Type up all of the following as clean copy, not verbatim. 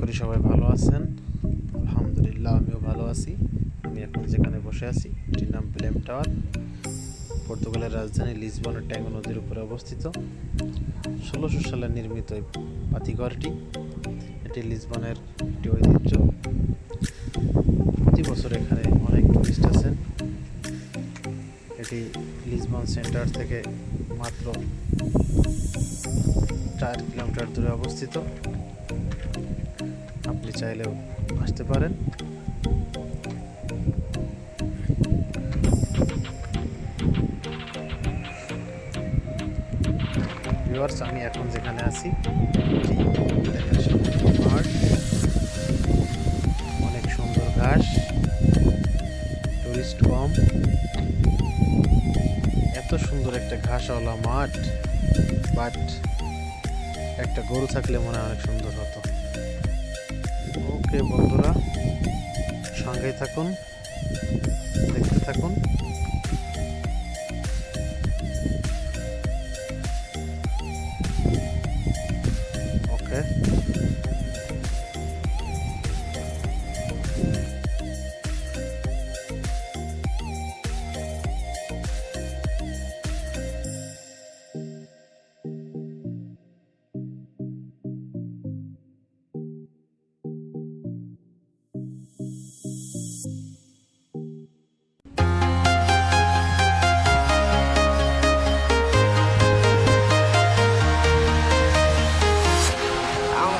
করি সবাই ভালো আছেন। আলহামদুলিল্লাহ আমিও ভালো আছি। আমি এখন যেখানে বসে আছি এটির নাম বেলেম টাওয়ার। পর্তুগালের রাজধানী লিসবনের ট্যাঙ্গো নদীর উপরে অবস্থিত। 1600 সালে নির্মিত এই বাতিঘরটি, এটি লিসবনের একটি ঐতিহ্য। প্রতি বছর এখানে অনেক টুরিস্ট আসেন। এটি লিসবন সেন্টার থেকে মাত্র 4 কিলোমিটার দূরে অবস্থিত। আপনি চাইলেও আসতে পারেন। ভিউয়ার্স, আমি এখন যেখানে আছি দেখেন সামনে পাহাড়, অনেক সুন্দর ঘাস, টুরিস্ট কম। এত সুন্দর একটা ঘাসওয়ালা মাঠ, বাট একটা গরু থাকলে মনে হয় অনেক সুন্দর হতো। ওকে বন্ধুরা, সঙ্গেই থাকুন, দেখতে থাকুন। ওকে,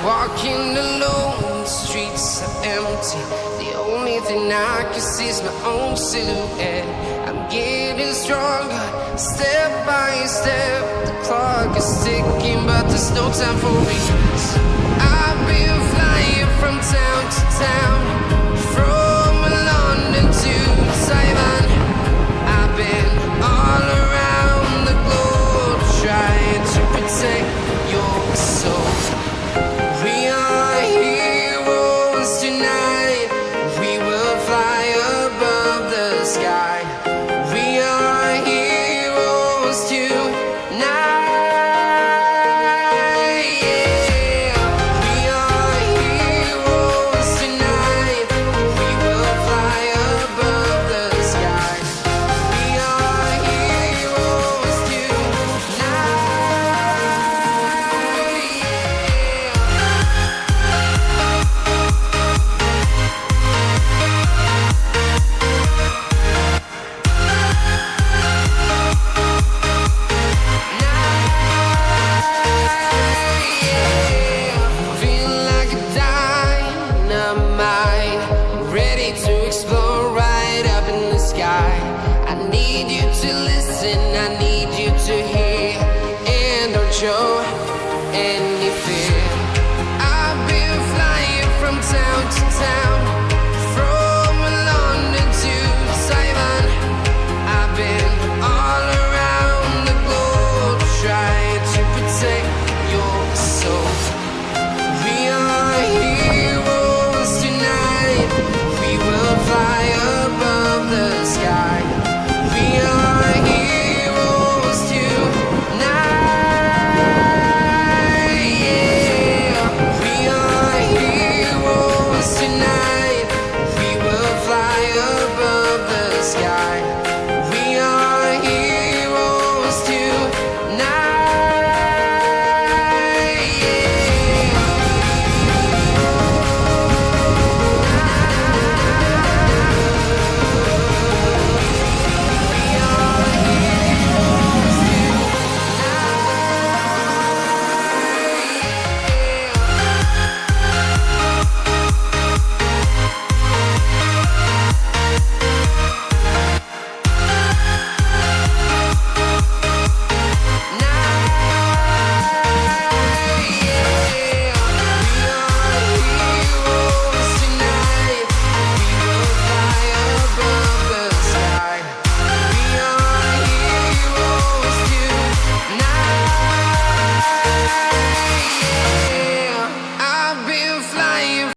walking alone, the streets are empty. The only thing I can see is my own silhouette. I'm getting stronger, step by step. The clock is ticking, but there's no time for regrets. I've been flying from town to town,